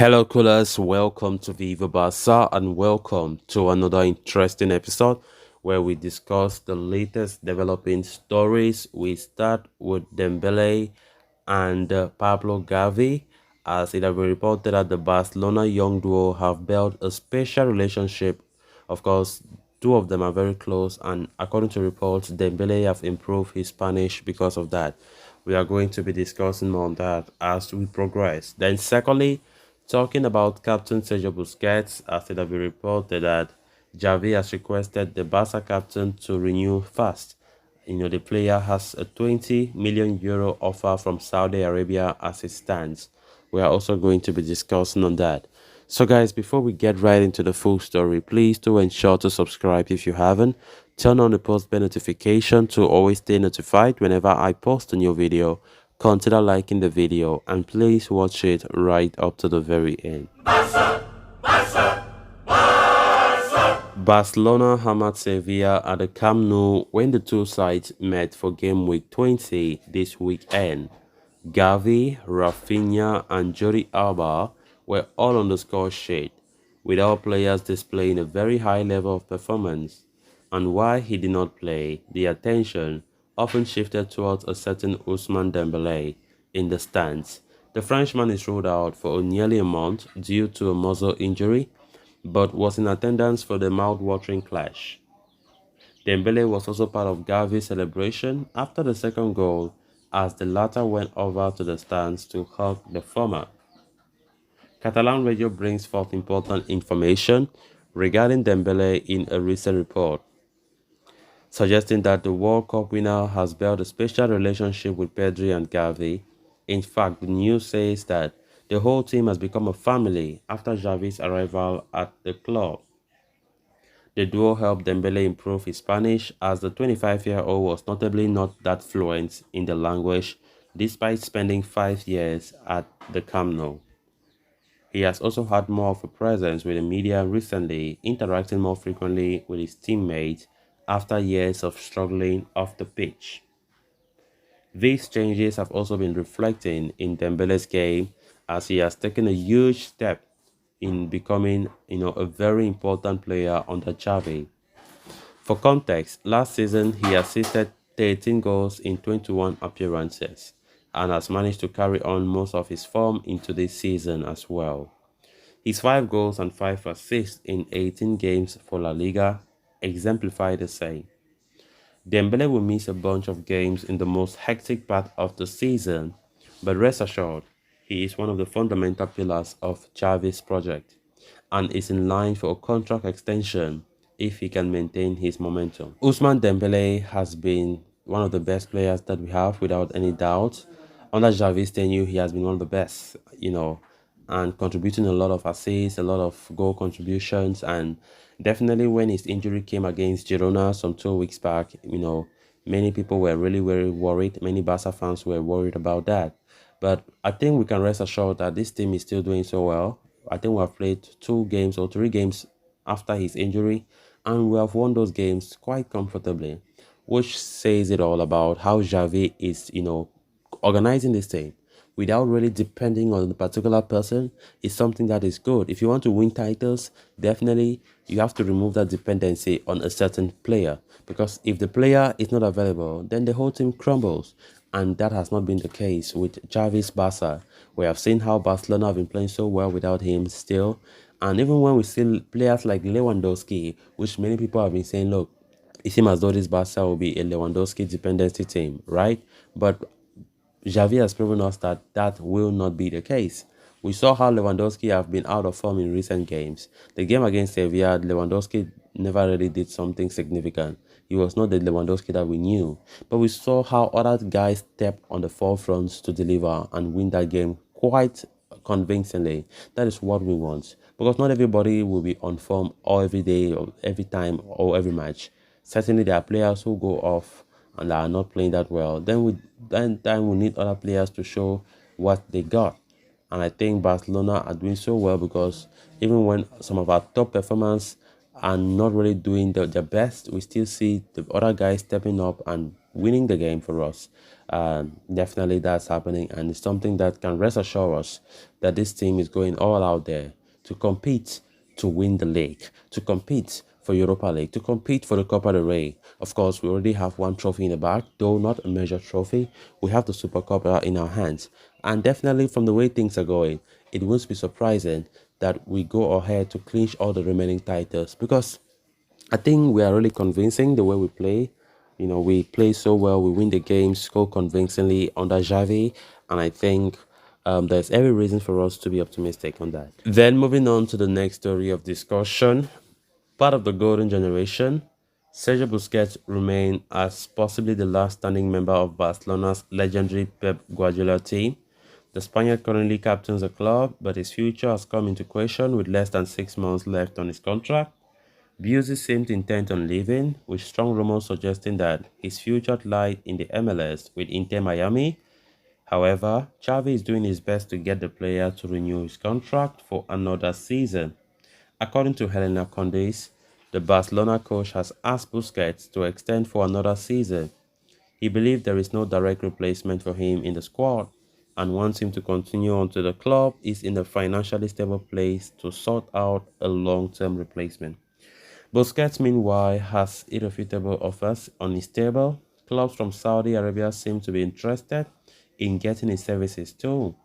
Hello, coolers. Welcome to Viva Barca and welcome to another interesting episode where we discuss the latest developing stories. We start with Dembele and Pablo Gavi, as it has been reported that the Barcelona young duo have built a special relationship. Of course, two of them are very close, and according to reports, Dembele have improved his Spanish because of that. We are going to be discussing more on that as we progress. Then, secondly, talking about Captain Sergio Busquets, as it has been reported that Xavi has requested the Barca captain to renew fast. The player has a 20 million euro offer from Saudi Arabia as it stands. We are also going to be discussing on that. So guys, before we get right into the full story, please do ensure to subscribe if you haven't. Turn on the post bell notification to always stay notified whenever I post a new video. Consider liking the video and please watch it right up to the very end. Barcelona hammered Sevilla at the Camp Nou when the two sides met for game week 20 this weekend. Gavi, Rafinha and Jordi Alba were all on the score sheet, with all players displaying a very high level of performance. And while he did not play, the attention often shifted towards a certain Ousmane Dembélé in the stands. The Frenchman is ruled out for nearly a month due to a muscle injury, but was in attendance for the mouth-watering clash. Dembele was also part of Gavi's celebration after the second goal, as the latter went over to the stands to hug the former. Catalan radio brings forth important information regarding Dembele in a recent report, suggesting that the World Cup winner has built a special relationship with Pedri and Gavi. In fact, the news says that the whole team has become a family after Xavi's arrival at the club. The duo helped Dembele improve his Spanish, as the 25-year-old was notably not that fluent in the language despite spending 5 years at the Camp Nou. He has also had more of a presence with the media recently, interacting more frequently with his teammates after years of struggling off the pitch. These changes have also been reflecting in Dembele's game, as he has taken a huge step in becoming, a very important player under Xavi. For context, last season he assisted 13 goals in 21 appearances and has managed to carry on most of his form into this season as well. His 5 goals and 5 assists in 18 games for La Liga exemplify the same. Dembele will miss a bunch of games in the most hectic part of the season, but rest assured, he is one of the fundamental pillars of Xavi's project and is in line for a contract extension if he can maintain his momentum. Ousmane Dembele has been one of the best players that we have without any doubt. Under Xavi's tenure, he has been one of the best, and contributing a lot of assists, a lot of goal contributions, and definitely when his injury came against Girona some 2 weeks back, many people were really very worried. Many Barca fans were worried about that. But I think we can rest assured that this team is still doing so well. I think we have played 2 games or 3 games after his injury, and we have won those games quite comfortably, which says it all about how Xavi is, organizing this team without really depending on the particular person is something that is good. If you want to win titles, definitely you have to remove that dependency on a certain player, because if the player is not available, then the whole team crumbles. And that has not been the case with Xavi's Barca. We have seen how Barcelona have been playing so well without him still. And even when we see players like Lewandowski, which many people have been saying, look, it seems as though this Barca will be a Lewandowski dependency team, right? But Xavi has proven us that that will not be the case. We saw how Lewandowski have been out of form in recent games. The game against Sevilla, Lewandowski never really did something significant. He was not the Lewandowski that we knew. But we saw how other guys stepped on the forefront to deliver and win that game quite convincingly. That is what we want. Because not everybody will be on form all every day or every time or every match. Certainly there are players who go off and are not playing that well. Then we need other players to show what they got. And I think Barcelona are doing so well, because even when some of our top performers are not really doing their best, we still see the other guys stepping up and winning the game for us. Definitely that's happening, and it's something that can rest assure us that this team is going all out there to compete to win the league, to compete for Europa League, to compete for the Copa del Rey. Of course, we already have one trophy in the bag, though not a major trophy. We have the Super Cup in our hands. And definitely from the way things are going, it won't be surprising that we go ahead to clinch all the remaining titles, because I think we are really convincing the way we play. We play so well, we win the games so convincingly under Xavi, and I think there's every reason for us to be optimistic on that. Then moving on to the next story of discussion, part of the golden generation, Sergio Busquets remained as possibly the last standing member of Barcelona's legendary Pep Guardiola team. The Spaniard currently captains the club, but his future has come into question with less than 6 months left on his contract. Busey seemed intent on leaving, with strong rumors suggesting that his future lied in the MLS with Inter Miami. However, Xavi is doing his best to get the player to renew his contract for another season. According to Helena Condes, the Barcelona coach has asked Busquets to extend for another season. He believes there is no direct replacement for him in the squad and wants him to continue until the club is in a financially stable place to sort out a long-term replacement. Busquets, meanwhile, has irrefutable offers on his table. Clubs from Saudi Arabia seem to be interested in getting his services too.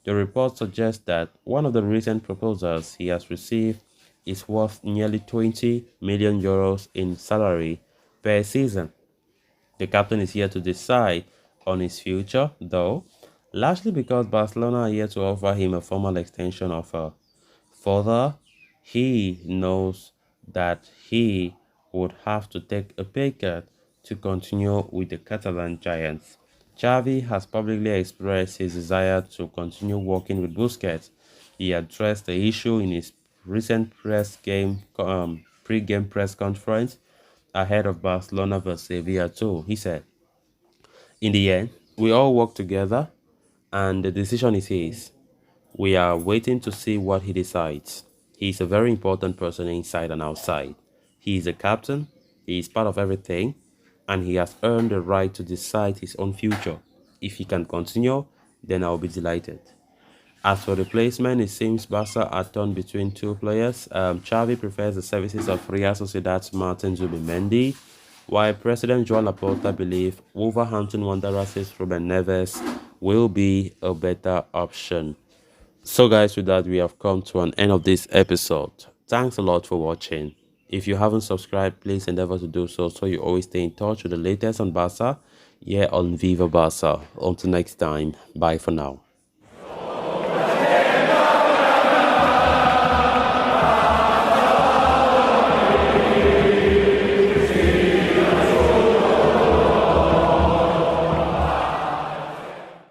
The report suggests that one of the recent proposals he has received is worth nearly 20 million euros in salary per season. The captain is here to decide on his future, though, largely because Barcelona are here to offer him a formal extension offer. Further, he knows that he would have to take a pay cut to continue with the Catalan Giants. Xavi has publicly expressed his desire to continue working with Busquets. He addressed the issue in his recent pre-game press conference ahead of Barcelona vs Sevilla too. He said, "In the end, we all work together, and the decision is his. We are waiting to see what he decides. He is a very important person inside and outside. He is a captain, he is part of everything, and he has earned the right to decide his own future. If he can continue, then I'll be delighted." As for replacement, it seems Barca are torn between two players. Xavi prefers the services of Real Sociedad's Martin Zubimendi, while President Joan Laporta believes Wolverhampton Wanderers' Ruben Neves will be a better option. So guys, with that, we have come to an end of this episode. Thanks a lot for watching. If you haven't subscribed, please endeavor to do so you always stay in touch with the latest on Barca here on Viva Barca. Until next time, bye for now.